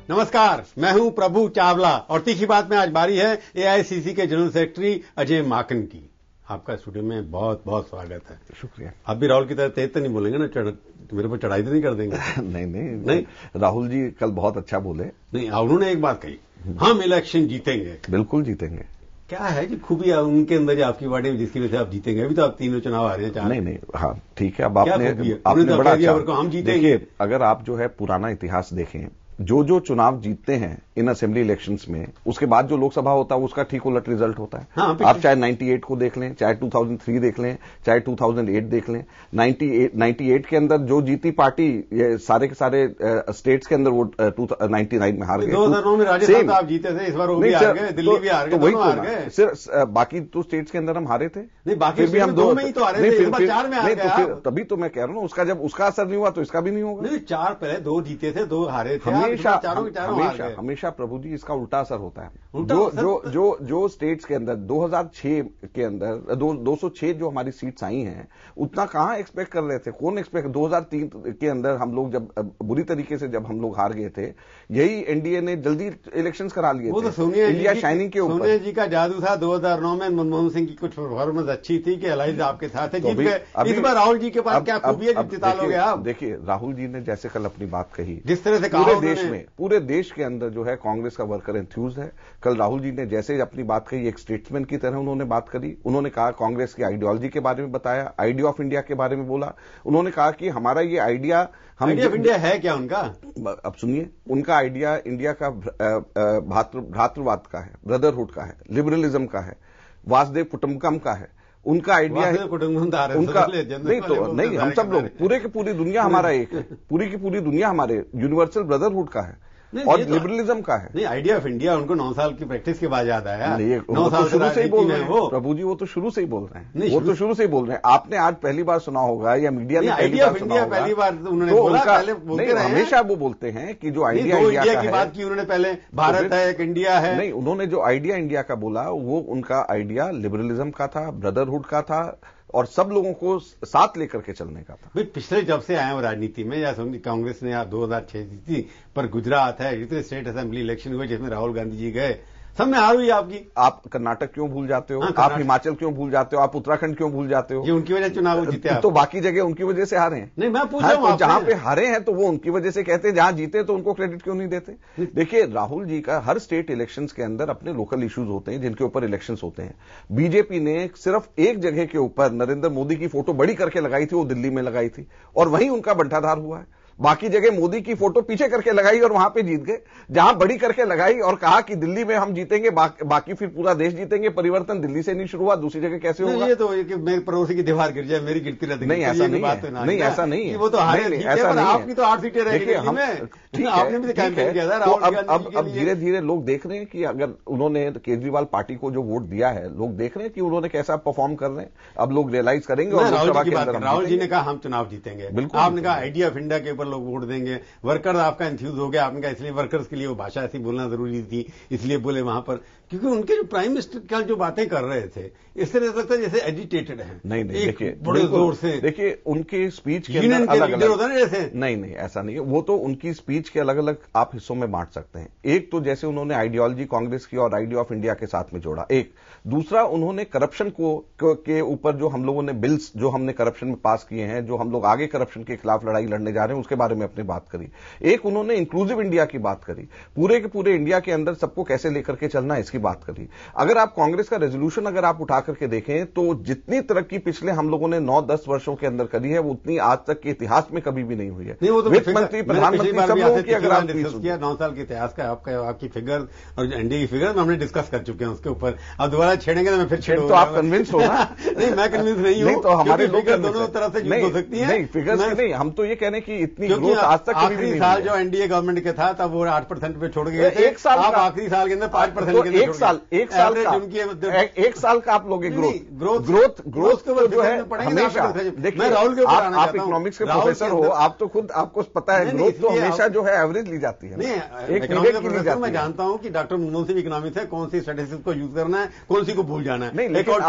नमस्कार, मैं हूं प्रभु चावला और तीखी बात में आज बारी है एआईसीसी के जनरल सेक्रेटरी अजय माकन की। आपका स्टूडियो में बहुत बहुत स्वागत है। शुक्रिया। आप भी राहुल की तरह तेज तो नहीं बोलेंगे ना, मेरे पर चढ़ाई तो नहीं कर देंगे? नहीं, राहुल जी कल बहुत अच्छा बोले। नहीं, उन्होंने एक बात कही, हम इलेक्शन जीतेंगे। बिल्कुल जीतेंगे। क्या है जी खूबी उनके अंदर जो आपकी वार्ड में जिसकी वजह से आप जीतेंगे? अभी तो आप तीनों चुनाव आ रहे हैं। नहीं, हाँ ठीक है। अब आपने बड़ा हम जीतेंगे। देखिए, अगर आप जो है पुराना इतिहास देखें, जो चुनाव जीतते हैं इन असेंबली इलेक्शंस में, उसके बाद जो लोकसभा होता है उसका ठीक उलट रिजल्ट होता है। हाँ, आप चाहे 98 को देख लें, चाहे 2003 देख लें, चाहे 2008 देख लें। 98 के अंदर जो जीती पार्टी, ये सारे के सारे स्टेट्स के अंदर वो 99 में हार गए। 2009 में राजस्थान आप जीते थे, इस बार वो भी हार गए, दिल्ली भी हार गए, दोनों हार गए। सिर्फ बाकी तो स्टेट्स के अंदर हम हारे थे। नहीं, बाकी भी हम 2 में ही तो हारे थे, इस बार 4 में हार गए। तभी तो मैं कह रहा हूँ, उसका जब उसका असर नहीं हुआ तो इसका भी नहीं होगा। नहीं, 4 पहले 2 जीते थे, 2 हारे थे। हमेशा प्रभु जी इसका उल्टा असर होता है। जो स्टेट्स के अंदर 2006 के अंदर 206 जो हमारी सीट्स आई हैं, उतना कहां एक्सपेक्ट कर रहे थे? कौन एक्सपेक्ट? 2003 के अंदर हम लोग जब बुरी तरीके से जब हम लोग हार गए थे, यही एनडीए ने जल्दी इलेक्शंस करा लिए थे। तो इंडिया शाइनिंग के ऊपर सोनिया जी का जादू था। 2009 में मनमोहन सिंह की कुछ परफॉर्मस अच्छी थी कि अलाइज आपके साथ है। इस बार राहुल जी के पास क्या खूबी है जिता लोगे आप? देखिए, राहुल जी ने जैसे कल अपनी बात कही, जिस तरह से पूरे देश के अंदर जो है कांग्रेस का वर्कर एंथ्यूज है। कल राहुल जी ने जैसे अपनी बात कही, एक स्टेट्समैन की तरह उन्होंने बात करी। उन्होंने कहा, कांग्रेस की आइडियोलॉजी के बारे में बताया, आइडिया ऑफ इंडिया के बारे में बोला। उन्होंने कहा कि हमारा ये आइडिया ऑफ इंडिया है क्या उनका? अब सुनिए, उनका आइडिया इंडिया का भ्रातृवाद का है, ब्रदरहुड का है, लिबरलिज्म का है, वासुदेव कुटुंबकम का है। उनका आइडिया है उनका नहीं, हम सब लोग पूरे की पूरी दुनिया हमारा एक है, पूरी की पूरी दुनिया हमारे यूनिवर्सल ब्रदरहुड का है और लिबरलिज्म का है। नहीं, आइडिया ऑफ इंडिया उनको 9 साल की प्रैक्टिस के बाद याद आया। 9 साल शुरू से ही बोल रहे हैं प्रभु जी, वो तो शुरू से ही बोल रहे हैं। वो तो शुरू से ही बोल रहे हैं। आपने आज पहली बार सुना होगा या मीडिया ने आइडिया ऑफ इंडिया पहली बार उन्होंने बोला, पहले बोलते रहे हैं। हमेशा वो बोलते हैं कि जो आइडिया इंडिया की बात की उन्होंने, पहले भारत है, एक इंडिया है। नहीं, उन्होंने जो आइडिया इंडिया का बोला, वो उनका आइडिया लिबरलिज्म का था, ब्रदरहुड का था और सब लोगों को साथ लेकर के चलने का था। भाई, पिछले जब से आए हो राजनीति में, या कांग्रेस ने 2006 जीती, पर गुजरात है, जितने स्टेट असेंबली इलेक्शन हुए जिसमें राहुल गांधी जी गए, सब में हार हुई आपकी। आप कर्नाटक क्यों भूल जाते हो? आप हिमाचल क्यों भूल जाते हो? आप उत्तराखंड क्यों भूल जाते हो? ये उनकी वजह चुनाव जीते तो बाकी जगह उनकी वजह से हारे हैं। नहीं, मैं पूछ रहा हूं, जहां पे हारे हैं तो वो उनकी वजह से कहते हैं, जहां जीते तो उनको क्रेडिट क्यों नहीं देते? देखिए, राहुल जी का हर स्टेट इलेक्शंस के अंदर अपने लोकल इश्यूज होते हैं जिनके ऊपर इलेक्शंस होते हैं। बीजेपी ने सिर्फ एक जगह के ऊपर नरेंद्र मोदी की फोटो बड़ी करके लगाई थी, वो दिल्ली में लगाई थी और वहीं उनका बंटाधार हुआ है। बाकी जगह मोदी की फोटो पीछे करके लगाई और वहां पे जीत गए। जहां बड़ी करके लगाई और कहा कि दिल्ली में हम जीतेंगे, बाकी फिर पूरा देश जीतेंगे, परिवर्तन दिल्ली से नहीं शुरू हुआ, दूसरी जगह कैसे होगा? ये तो मेरे पड़ोसी की दीवार गिर जाए, मेरी गिरती रहती। नहीं, ऐसा नहीं है। नहीं, ऐसा नहीं है। वो तो हारे, ऐसा नहीं। आपकी तो 8 सीटें रहेगी। आपने भी कैंपेन किया था। तो अब धीरे धीरे लोग देख रहे हैं कि अगर उन्होंने केजरीवाल पार्टी को जो वोट दिया है, लोग देख रहे हैं कि उन्होंने कैसा परफॉर्म कर रहे हैं। अब लोग रियलाइज करेंगे। और राहुल जी ने कहा हम चुनाव जीतेंगे, बिल्कुल। आपने कहा आइडिया ऑफ इंडिया के ऊपर लोग वोट देंगे। वर्कर आपका इंफ्यूज हो गया, आपने कहा इसलिए वर्कर्स के लिए वो भाषा ऐसी बोलना जरूरी थी, इसलिए बोले वहां पर, क्योंकि उनके जो प्राइम मिनिस्टर कल जो बातें कर रहे थे, इस तरह से लगता है जैसे एजिटेटेड है। नहीं, देखिए, बड़े जोर से देखिए उनके स्पीच के अंदर अलग होता है जैसे। नहीं, ऐसा नहीं है। वो तो उनकी स्पीच के अलग अलग आप हिस्सों में बांट सकते हैं। एक तो जैसे उन्होंने आइडियोलॉजी कांग्रेस की और आइडिया ऑफ इंडिया के साथ में जोड़ा, एक। दूसरा, उन्होंने करप्शन के ऊपर जो हम लोगों ने बिल्स जो हमने करप्शन में पास किए हैं, जो हम लोग आगे करप्शन के खिलाफ लड़ाई लड़ने जा रहे हैं, उसके बारे में अपनी बात करी। एक, उन्होंने इंक्लूसिव इंडिया की बात करी, पूरे के पूरे इंडिया के अंदर सबको कैसे लेकर के चलना है, इसकी बात करी। अगर आप कांग्रेस का रेजोल्यूशन अगर आप उठा करके देखें तो जितनी तरक्की पिछले हम लोगों ने 9-10 वर्षों के अंदर करी है, वो उतनी आज तक के इतिहास में कभी भी नहीं हुई है। वित्त मंत्री, प्रधानमंत्री, सब लोगों की अगर आप डिस्कस किया 9 साल के इतिहास का, आपकी फिगर और एनडीए की फिगर हमने डिस्कस कर चुके हैं उसके ऊपर। अब दोबारा छेड़ेंगे तो मैं फिर तो आप कन्विंस हो ना? नहीं, मैं कन्विंस नहीं हूं। तो हमारे फिगर दोनों तरफ से यूज हो सकती है। नहीं, फिगर्स नहीं, हम तो ये कह रहे हैं कि इतनी ग्रोथ आज तक कभी भी नहीं। साल जो एनडीए गवर्नमेंट के था तब वो 8% पे छोड़ गए थे। एक साल आखिरी साल के अंदर 5% के अंदर एक साल का आप लोगे ग्रोथ जो है हमेशा। देखिए आप इकोनॉमिक्स के प्रोफेसर हो, आप तो खुद आपको पता है ग्रोथ तो हमेशा जो है एवरेज ली जाती है। एक पीरियड की ली जाती है। मैं जानता हूं कि डॉक्टर मनमोहन सिंह इकोनॉमिक्स है, कौन सी स्टैटिस्टिक्स को यूज करना है, कौन सी को भूल जाना है। नहीं, लेकिन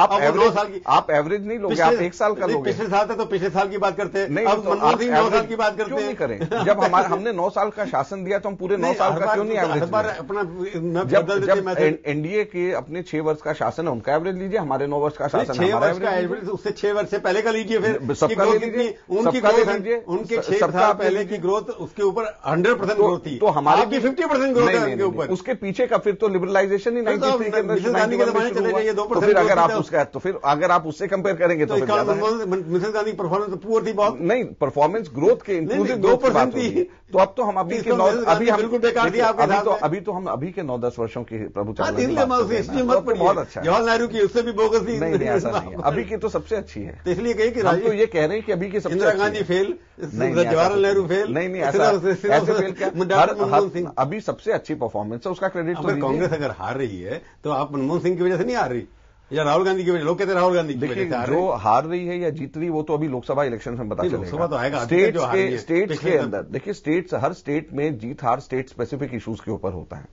आप एवरेज नहीं लोगे, आप एक साल का लोगे। पिछले साल तक तो पिछले साल की बात करते हैं, अब मनमोहन सिंह 9 साल की बात करते हैं। क्यों नहीं करें? जब हमने 9 साल का शासन दिया तो हम पूरे 9 साल का क्यों नहीं एवरेज? जब एनडीए के अपने 6 वर्ष का शासन है उनका एवरेज लीजिए, हमारे 9 वर्ष का शासन है 6 वर्ष का एवरेज, उससे 6 वर्ष से पहले का लीजिए, फिर सबका ले लीजिए, उनकी ग्रोथ लीजिए, उनके 6 साल पहले की ग्रोथ उसके ऊपर 100% ग्रोथ थी, तो हमारी 50% ग्रोथ है उनके ऊपर। उसके पीछे का फिर तो लिबरलाइजेशन ही 93 के अंदर चले गए 2%। फिर अगर आप उससे कंपेयर करेंगे तो मिसेस गांधी परफॉर्मेंस पुअर थी बहुत। नहीं, परफॉर्मेंस ग्रोथ के इंक्लूसिव 2% थी। तो अब तो हम अभी के अभी के 9-10 वर्षों की प्रभु बहुत अच्छा, जवाहरलाल नेहरू की उससे भी बोगस थी। नहीं, ऐसा नहीं, अभी की तो सबसे अच्छी है। तो इसलिए कही कि हम तो ये कह रहे हैं कि अभी की सबसे इंदिरा गांधी फेल, जवाहरलाल नेहरू फेल। नहीं, ऐसे फेल क्या, अभी सबसे अच्छी परफॉर्मेंस है, उसका क्रेडिट तो कांग्रेस अगर हार रही है तो आप मनमोहन सिंह की वजह से नहीं हार रही, या राहुल गांधी की वजह। लोग कहते हैं राहुल गांधी की वजह से जो हार रही है या जीत रही वो तो अभी लोकसभा इलेक्शन में पता चलेगा। लोकसभा तो आएगा। स्टेट्स के अंदर देखिए, हर स्टेट में जीत हार स्टेट स्पेसिफिक इश्यूज के ऊपर होता है।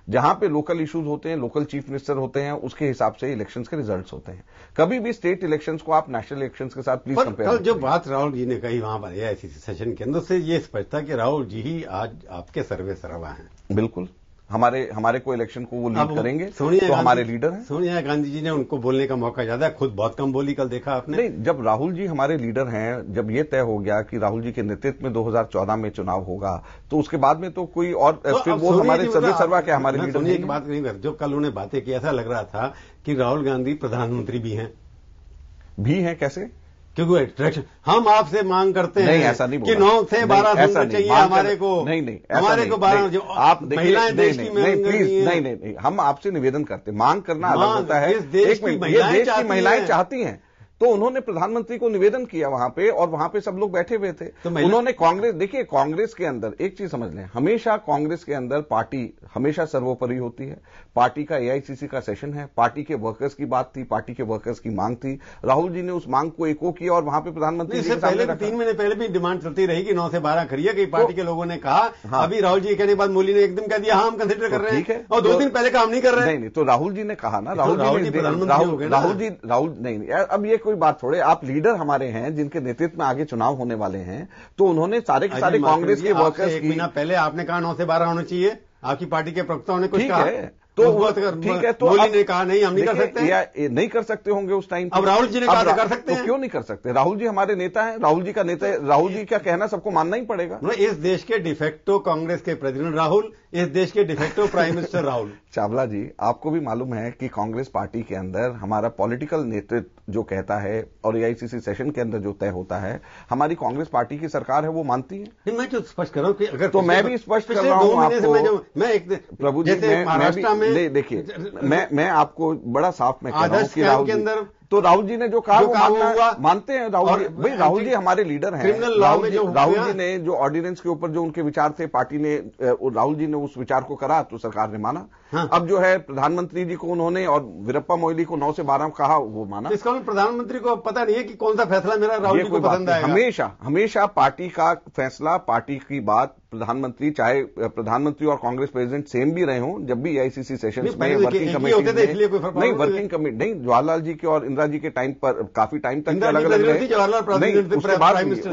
जहां पे लोकल इश्यूज होते हैं, लोकल चीफ मिनिस्टर होते हैं, उसके हिसाब से इलेक्शंस के रिजल्ट्स होते हैं। कभी भी स्टेट इलेक्शंस को आप नेशनल इलेक्शंस के साथ प्लीज कंपेयर। कल जो बात राहुल जी ने कही वहां पर एआईसीसी सेशन के अंदर से ये स्पष्ट था कि राहुल जी ही आज आपके सर्वे सर्वा हैं। बिल्कुल, हमारे को इलेक्शन को वो लीड करेंगे तो हमारे लीडर हैं। सोनिया गांधी जी ने उनको बोलने का मौका ज्यादा, खुद बहुत कम बोली, कल देखा आपने। नहीं, जब राहुल जी हमारे लीडर हैं, जब ये तय हो गया कि राहुल जी के नेतृत्व में 2014 में चुनाव होगा, तो उसके बाद में तो कोई और फिर वो हमारे सर्वे सर्वा के हमारे लीडर सोनिया की बात नहीं कर। जो कल उन्हें बातें की, ऐसा लग रहा था कि राहुल गांधी प्रधानमंत्री भी हैं। कैसे? क्योंकि डायरेक्शन हम आपसे मांग करते हैं, ऐसा नहीं कि 9 से 12 सीट चाहिए हमारे को। नहीं, हमारे को 12 आप महिलाएं देश की नहीं, हम आपसे निवेदन करते, मांग करना अलग होता है। देश की महिलाएं चाहती हैं तो उन्होंने प्रधानमंत्री को निवेदन किया वहां पे, और वहां पे सब लोग बैठे हुए थे। तो उन्होंने कांग्रेस, देखिए कांग्रेस के अंदर एक चीज समझ लें, हमेशा कांग्रेस के अंदर पार्टी हमेशा सर्वोपरि होती है। पार्टी का एआईसीसी का सेशन है, पार्टी के वर्कर्स की बात थी, पार्टी के वर्कर्स की मांग थी। राहुल जी ने उस मांग को एको किया और वहां पे प्रधानमंत्री से पहले 3 महीने पहले भी डिमांड चलती रही कि 9 से 12 करिए, कि पार्टी के लोगों ने कहा। अभी राहुल जी कहने के बाद मोदी ने एकदम कह दिया हाँ हम कंसिडर कर रहे हैं, और 2 दिन पहले काम नहीं कर रहे हैं। नहीं, तो राहुल जी ने कहा ना, राहुल नहीं, अब ये कोई बात थोड़े, आप लीडर हमारे हैं जिनके नेतृत्व में आगे चुनाव होने वाले हैं, तो उन्होंने सारे के सारे कांग्रेस के वर्कर्स की। महीना पहले आपने कहा 9 से 12 होने चाहिए, आपकी पार्टी के प्रवक्ताओं ने कुछ कहा, तो ठीक है, तो मोदी ने कहा नहीं हम नहीं कर सकते, या नहीं कर सकते होंगे उस टाइम। अब राहुल जी ने कहा कर सकते हैं, तो क्यों नहीं कर सकते? राहुल जी हमारे नेता हैं, राहुल जी का नेता, राहुल जी का कहना सबको मानना ही पड़ेगा। इस देश के डिफेक्टो कांग्रेस के प्रेसिडेंट राहुल, इस देश के de facto prime minister Rahul. Chawla ji, आपको भी मालूम है कि कांग्रेस पार्टी के अंदर हमारा पॉलिटिकल नेतृत्व जो कहता है और एआईसीसी सेशन के अंदर जो तय होता है, हमारी कांग्रेस पार्टी की सरकार है वो मानती है। नहीं, मैं जो स्पष्ट कर रहा हूँ कि अगर तो मैं भी स्पष्ट कर रहा हूँ आपको, मैं एक प्रभु जी, महाराष्ट्र में देखिए, मैं आपको बड़ा साफ में कह रहा हूँ कि राहुल के अंदर तो राहुल जी ने जो कहा वो मानते हैं। राहुल जी हमारे लीडर हैं। राहुल जी ने जो ऑर्डिनेंस के ऊपर जो उनके विचार थे, पार्टी ने, राहुल जी ने उस विचार को करा तो सरकार ने माना। हाँ। अब जो है प्रधानमंत्री जी को उन्होंने और वीरप्पा मोइली को 9 से 12 कहा, वो माना। इसका प्रधानमंत्री को पता नहीं है कि कौन सा फैसला मेरा राहुल जी को पसंद आएगा। हमेशा पार्टी का फैसला, पार्टी की बात, प्रधानमंत्री, चाहे प्रधानमंत्री और कांग्रेस प्रेसिडेंट सेम भी रहे हों, जब भी एआईसीसी सेशन में वर्किंग कमेटी नहीं, वर्किंग कमेटी नहीं, जवाहरलाल जी के और इंदिरा जी के टाइम पर काफी टाइम तक अलग अलग रहे।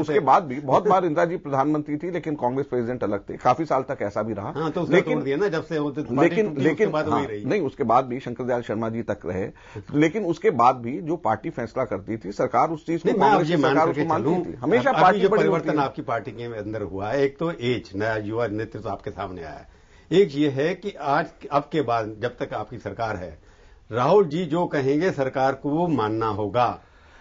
उसके बाद भी बहुत बार इंदिरा जी प्रधानमंत्री थी, लेकिन कांग्रेस प्रेसिडेंट अलग थे, काफी साल तक ऐसा भी रहा। नहीं, उसके बाद भी शंकर दयाल शर्मा जी तक रहे, लेकिन उसके बाद भी जो पार्टी फैसला करती थी, सरकार उस चीज को कांग्रेस की सरकार उसको मानती थी। हमेशा पार्टी परिवर्तन आपकी पार्टी के अंदर हुआ है। एक तो एज, नया युवा नेतृत्व आपके सामने आया है। एक ये है कि आज अब के बाद जब तक आपकी सरकार है, राहुल जी जो कहेंगे सरकार को वो मानना होगा।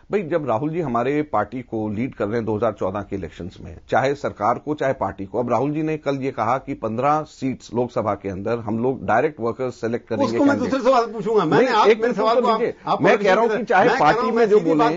भाई जब राहुल जी हमारे पार्टी को लीड कर रहे हैं 2014 के इलेक्शंस में, चाहे सरकार को चाहे पार्टी को, अब राहुल जी ने कल ये कहा कि 15 सीट्स लोकसभा के अंदर हम लोग डायरेक्ट वर्कर्स सेलेक्ट करेंगे। उसको मैं दूसरे सवाल पूछूंगा। मैं कह रहा हूं कि चाहे पार्टी में जो बोले,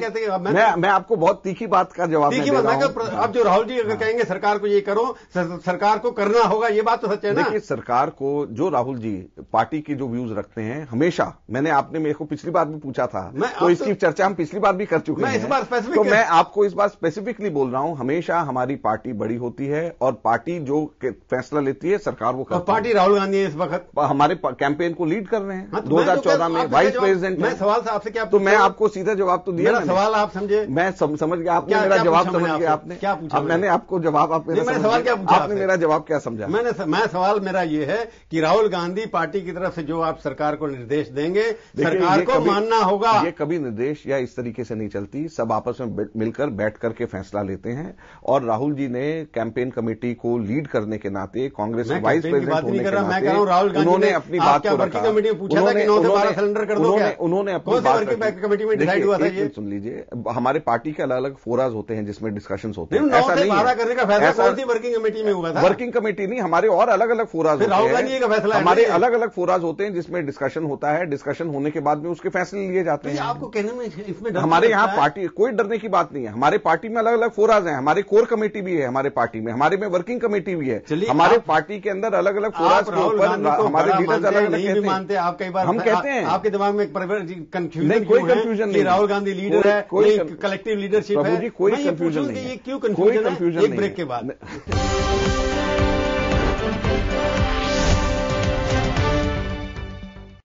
मैं आपको बहुत तीखी बात का जवाब दे रहा हूं। अब जो राहुल जी अगर कहेंगे सरकार को ये करो, सरकार को करना होगा, ये बात तो सच है ना। देखिए सरकार को, जो राहुल जी पार्टी के जो व्यूज रखते हैं हमेशा, आपने मेरे को पिछली बार भी पूछा था, तो इसकी चर्चा हम पिछली बार भी कर चुके हैं। तो मैं आपको इस बार स्पेसिफिकली बोल रहा हूं, हमेशा हमारी पार्टी बड़ी होती है और पार्टी जो फैसला लेती है सरकार वो करती है। पार्टी राहुल गांधी इस वक्त हमारे कैंपेन को लीड कर रहे हैं 2014 में वाइस प्रेसिडेंट। मैं सवाल से आपसे क्या, तो मैं आपको सीधा जवाब तो दिया। सवाल आप समझे, मैं समझ गया, आपने मेरा जवाब समझ गया। आपने क्या पूछा? मैंने आपको जवाब, सवाल क्या पूछा? आपने मेरा जवाब क्या समझा? मैं सवाल मेरा ये है कि राहुल गांधी पार्टी की तरफ से जो आप सरकार को निर्देश देंगे, सरकार को मानना होगा। ये कभी निर्देश या इस तरीके से नहीं चलती, सब आपस में मिलकर बैठ करके फैसला लेते हैं। और राहुल जी ने कैंपेन कमेटी को लीड करने के नाते, कांग्रेस के वाइस प्रेसिडेंट होने के नाते, उन्होंने अपनी बात को रखा। कमेटी में पूछा था कि 9 से 12 सिलेंडर कर दो क्या? उन्होंने अपनी बात कमेटी में डिसाइड हुआ था ये। सुन लीजिए, हमारे पार्टी के अलग अलग फोराज होते हैं जिसमें डिस्कशंस होते हैं। ऐसा नहीं है करने का फैसला कौन सी वर्किंग कमेटी में हुआ था? वर्किंग कमेटी नहीं, हमारे और अलग अलग फोराज होते हैं। हमारे अलग अलग फोराज होते हैं जिसमें डिस्कशन होता है। डिस्कशन होने के बाद में उसके फैसले लिए जाते हैं। आपको कहने में इसमें हमारे यहाँ पार्टी कोई डरने की बात नहीं है। हमारे पार्टी में अलग अलग फोराज हैं। हमारे कोर कमेटी भी है हमारे पार्टी में, हमारे में वर्किंग कमेटी भी है। हमारे पार्टी के अंदर अलग अलग फोराज के ऊपर हमारे लीडर्स अलग अलग मानते हैं। आप कई बार हम कहते हैं, आपके दिमाग में कंफ्यूजन नहीं, कोई कंफ्यूजन नहीं। राहुल गांधी लीडर है, कोई कलेक्टिव लीडरशिप है। कोई कंफ्यूजन नहीं, ये क्यों कंफ्यूजन है? एक ब्रेक के बाद